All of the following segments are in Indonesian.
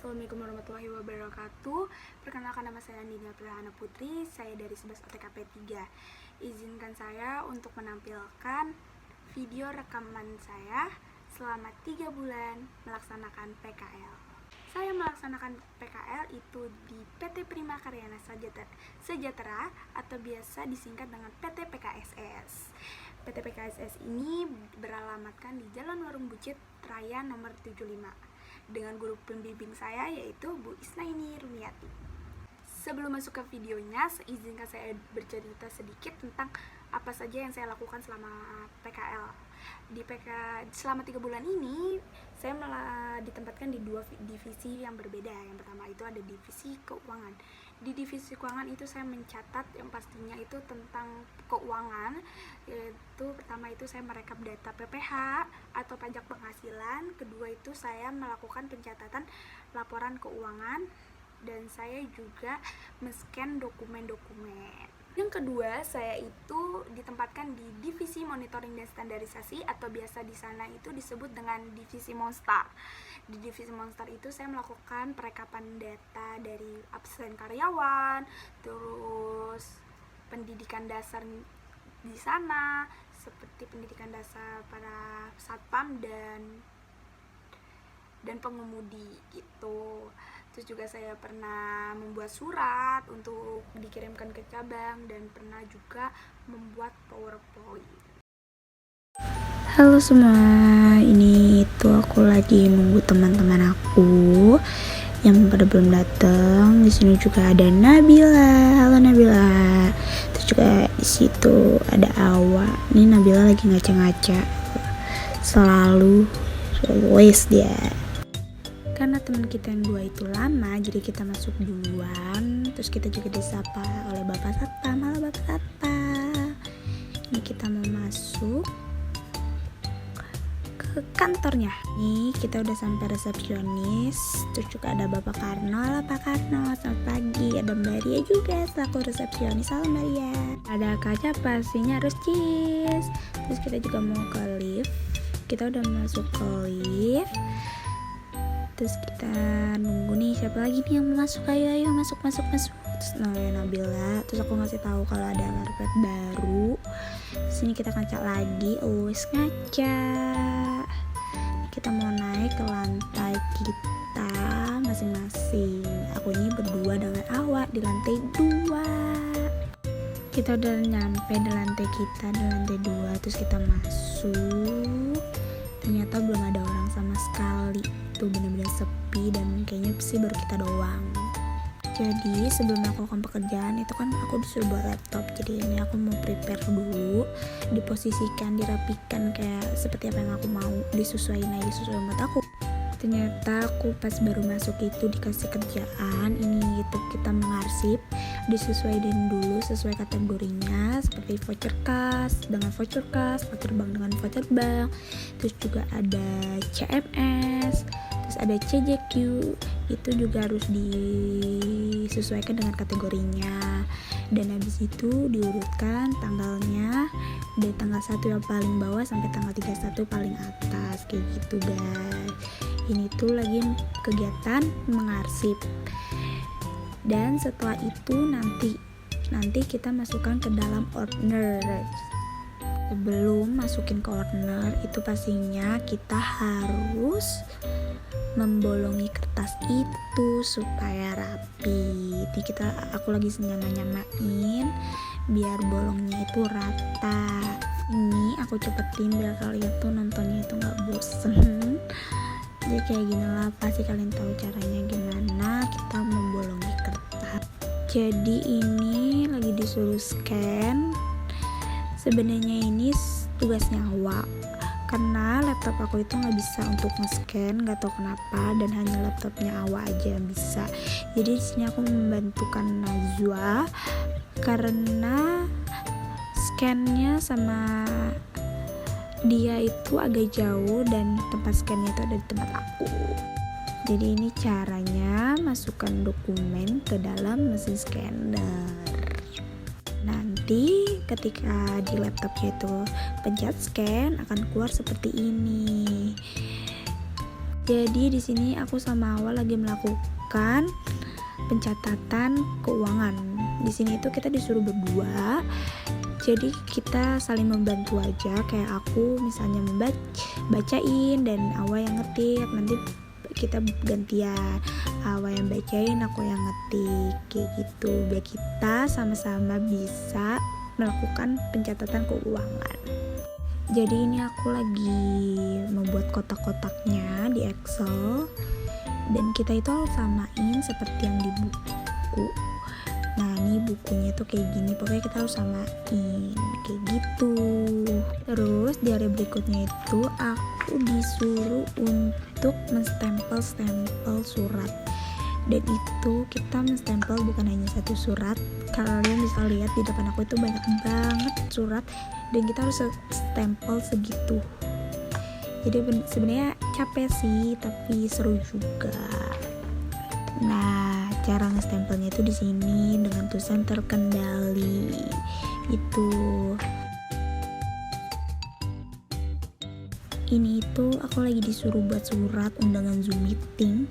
Assalamualaikum warahmatullahi wabarakatuh. Perkenalkan, nama saya Nina Prahana Putri. Saya dari 11 OTKP 3. Izinkan saya untuk menampilkan video rekaman saya selama 3 bulan melaksanakan PKL. Saya melaksanakan PKL itu di PT Prima Karyana Sejahtera atau biasa disingkat dengan PT PKSS. PT PKSS ini beralamatkan di Jalan Warung Bucit Raya nomor 75 dengan guru pembimbing saya yaitu Bu Isnaini Rumiati. Sebelum masuk ke videonya, izinkan saya bercerita sedikit tentang apa saja yang saya lakukan selama PKL. Selama 3 bulan ini, saya malah ditempatkan di 2 divisi yang berbeda. Yang pertama itu ada divisi keuangan. Di divisi keuangan itu saya mencatat yang pastinya itu tentang keuangan, yaitu pertama itu saya merekap data PPH atau pajak penghasilan, kedua itu saya melakukan pencatatan laporan keuangan, dan saya juga men-scan dokumen-dokumen. Yang kedua, saya itu ditempatkan di divisi monitoring dan standarisasi atau biasa di sana itu disebut dengan divisi Monster. Di divisi Monster itu saya melakukan perekapan data dari absen karyawan, terus pendidikan dasar di sana seperti pendidikan dasar para satpam dan pengemudi gitu. Terus juga saya pernah membuat surat untuk dikirimkan ke cabang dan pernah juga membuat PowerPoint. Halo semua, ini itu aku lagi nunggu teman-teman aku yang pada belum datang. Di sini juga ada Nabila. Halo Nabila. Terus juga di situ ada Awa. Ini Nabila lagi ngaca-ngaca. Selalu always dia. Karena teman kita yang 2 itu lama, jadi kita masuk duluan. Terus kita juga disapa oleh Bapak Satpam. Halo Bapak Satpam. Ini kita mau masuk ke kantornya. Nih kita udah sampai resepsionis. Terus juga ada Bapak Karno. Halo Pak Karno, selamat pagi. Ada Mbak Ria juga selaku resepsionis. Halo Mbak Ria. Ada kaca pastinya harus cheese. Terus kita juga mau ke lift. Kita udah masuk ke lift. Terus kita nunggu nih siapa lagi nih yang mau masuk. Ayo masuk. Terus Nabila. Terus aku ngasih tahu kalau ada karpet baru. Sini kita ngaca lagi. Ngaca. Kita mau naik ke lantai kita masing-masing. Aku ini berdua dengan Awa di lantai 2. Kita udah nyampe di lantai kita, di lantai 2. Terus kita masuk. Ternyata belum ada orang sama sekali. Tuh bener-bener sepi dan kayaknya sih baru kita doang. Jadi sebelum melakukan pekerjaan itu kan aku disuruh bawa laptop. Jadi ini aku mau prepare dulu, diposisikan, dirapikan kayak seperti apa yang aku mau, disesuaikan buat aku. Ternyata aku pas baru masuk itu dikasih kerjaan ini gitu, kita mengarsip, disesuaikan dulu sesuai kategorinya seperti voucher kas dengan voucher kas, voucher bank dengan voucher bank, terus juga ada CMS, terus ada CJQ, itu juga harus disesuaikan dengan kategorinya. Dan habis itu diurutkan tanggalnya dari tanggal 1 yang paling bawah sampai tanggal 31 paling atas, kayak gitu guys. Ini tuh lagi kegiatan mengarsip. Dan setelah itu nanti kita masukkan ke dalam ordner. Sebelum masukin ke ordner itu pastinya kita harus membolongi kertas itu supaya rapi. Ini aku lagi nyamain biar bolongnya itu rata. Ini aku cepetin biar kalian tuh nontonnya itu nggak bosen. Jadi kayak gini lah, pasti kalian tahu caranya gimana kita membolongi kertas. Jadi ini lagi disuruh scan. Sebenarnya ini tugasnya Awa, karena laptop aku itu nggak bisa untuk nge-scan, nggak tahu kenapa, dan hanya laptopnya Awa aja yang bisa. Jadi di sini aku membantukan Najwa karena scannya sama dia itu agak jauh dan tempat scannya itu ada di tempat aku. Jadi ini caranya masukkan dokumen ke dalam mesin scanner. Nanti ketika di laptopnya itu pencet scan akan keluar seperti ini. Jadi di sini aku sama Awal lagi melakukan pencatatan keuangan. Di sini itu kita disuruh berdua. Jadi kita saling membantu aja, kayak aku misalnya bacain dan Awal yang ngetik. Nanti kita gantian, Awal yang bacain, aku yang ngetik, kayak gitu. Biar kita sama-sama bisa melakukan pencatatan keuangan. Jadi ini aku lagi membuat kotak-kotaknya di Excel, dan kita itu harus samain seperti yang di buku. Nah ini bukunya tuh kayak gini, pokoknya kita harus samain kayak gitu. Terus di hari berikutnya itu aku disuruh untuk menstempel surat, dan itu kita menstempel bukan hanya satu surat. Kalian bisa lihat di depan aku itu banyak banget surat, dan kita harus stempel segitu. Jadi sebenarnya capek sih, tapi seru juga. Nah, cara nge-stempelnya itu di sini dengan tulisan terkendali. Itu. Ini itu aku lagi disuruh buat surat undangan Zoom meeting.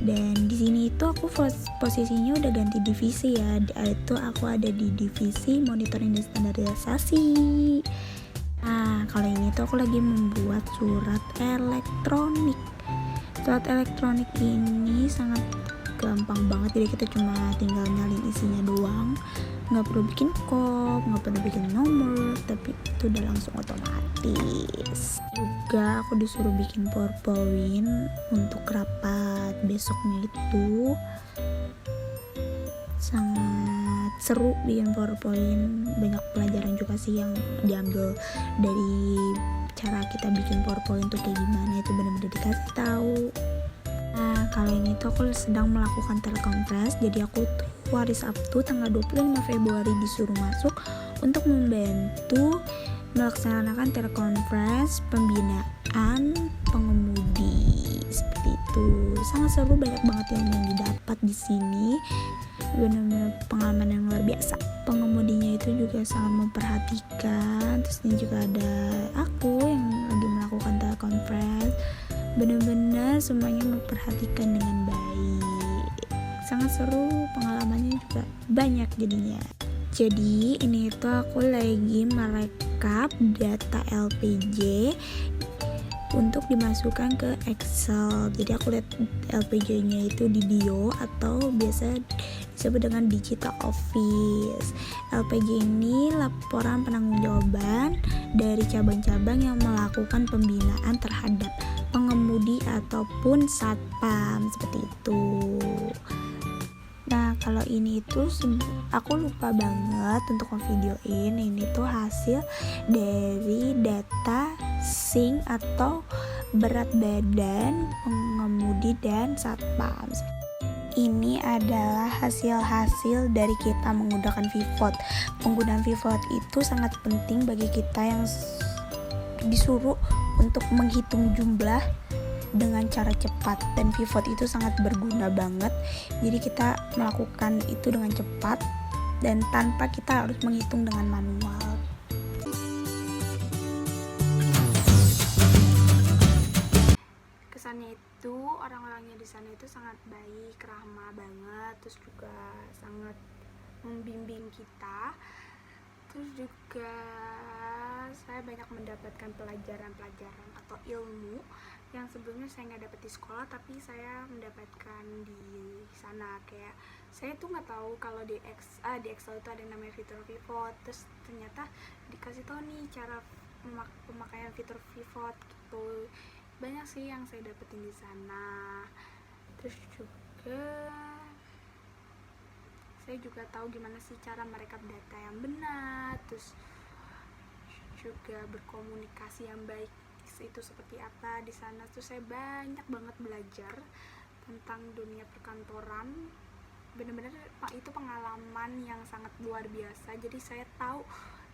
Dan di sini itu aku posisinya udah ganti divisi ya. Itu aku ada di divisi monitoring dan standarisasi. Nah, kalau ini tuh aku lagi membuat surat elektronik. Surat elektronik ini sangat gampang banget, jadi kita cuma tinggal nyalin isinya doang. Nggak perlu bikin kop, nggak perlu bikin nomor, tapi itu udah langsung otomatis. Juga aku disuruh bikin PowerPoint untuk rapat besoknya itu. Sangat seru bikin PowerPoint, banyak pelajaran juga sih yang diambil dari cara kita bikin PowerPoint tuh kayak gimana, itu benar-benar dikasih tahu. Nah, kali ini tuh aku sedang melakukan telekonferensi, jadi aku tuh hari Sabtu tanggal 25 Februari disuruh masuk untuk membantu melaksanakan telekonferensi pembinaan pengemudi. Seperti itu. Sangat seru, banyak banget yang didapat di sini. Benar-benar pengalaman yang luar biasa. Pengemudinya itu juga sangat memperhatikan. Terus ini juga ada aku yang lagi melakukan telekonferensi. Benar-benar semuanya memperhatikan dengan baik. Sangat seru, pengalamannya juga banyak jadinya. Jadi ini itu aku lagi merekap data LPG untuk dimasukkan ke Excel. Jadi aku lihat LPG-nya itu di Dio atau biasa disebut dengan Digital Office. LPG ini laporan penanggung-jawaban dari cabang-cabang yang melakukan pembinaan terhadap pengemudi ataupun satpam, seperti itu. Nah, kalau ini itu aku lupa banget untuk ngevideoin. Ini tuh hasil dari data SINK atau berat badan pengemudi dan satpam. Ini adalah hasil-hasil dari kita menggunakan ViVot. Penggunaan ViVot itu sangat penting bagi kita yang disuruh untuk menghitung jumlah dengan cara cepat, dan ViVot itu sangat berguna banget. Jadi kita melakukan itu dengan cepat dan tanpa kita harus menghitung dengan manual. Kesannya itu orang-orangnya di sana itu sangat baik, ramah banget, terus juga sangat membimbing kita. Terus juga saya banyak mendapatkan pelajaran-pelajaran atau ilmu yang sebelumnya saya nggak dapat di sekolah, tapi saya mendapatkan di sana. Kayak saya tuh nggak tahu kalau di Excel itu ada yang namanya fitur ViVot, terus ternyata dikasih tahu nih cara pemakaian fitur ViVot gitu. Banyak sih yang saya dapetin di sana. Terus juga saya juga tahu gimana sih cara merekap data yang benar, terus juga berkomunikasi yang baik itu seperti apa di sana. Tuh saya banyak banget belajar tentang dunia perkantoran. Benar-benar itu pengalaman yang sangat luar biasa. Jadi saya tahu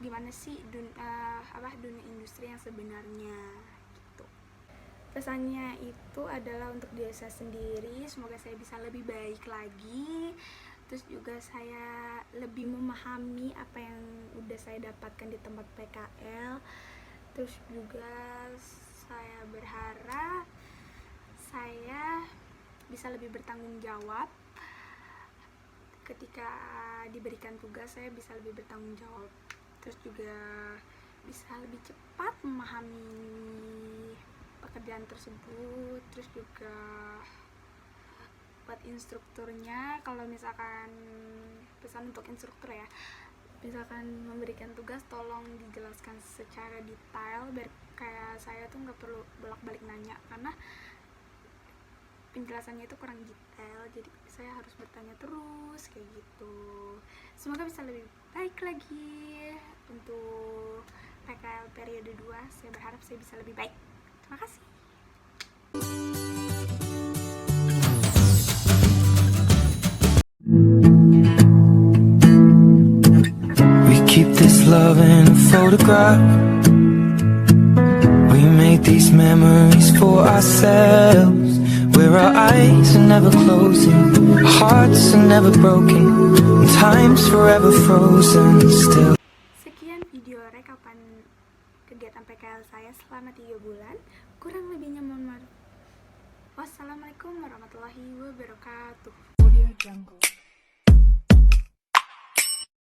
gimana sih dunia industri yang sebenarnya gitu. Pesannya itu adalah untuk diri saya sendiri, semoga saya bisa lebih baik lagi. Terus juga saya lebih memahami apa yang udah saya dapatkan di tempat PKL. Terus juga saya berharap saya bisa lebih bertanggung jawab ketika diberikan tugas. Saya bisa lebih bertanggung jawab, terus juga bisa lebih cepat memahami pekerjaan tersebut. Terus juga buat instrukturnya, kalau misalkan pesan untuk instruktur ya, misalkan memberikan tugas tolong dijelaskan secara detail biar kayak saya tuh nggak perlu bolak-balik nanya, karena penjelasannya itu kurang detail, jadi saya harus bertanya terus kayak gitu. Semoga bisa lebih baik lagi untuk PKL periode 2. Saya berharap saya bisa lebih baik. Terima kasih. We keep this love in a photograph. We made these memories for ourselves, where our eyes are never closing, our hearts are never broken, and time's forever frozen still. Sekian video rekapan kegiatan PKL saya selama 3 bulan. Kurang lebihnya mohon maaf. Wassalamualaikum warahmatullahi wabarakatuh.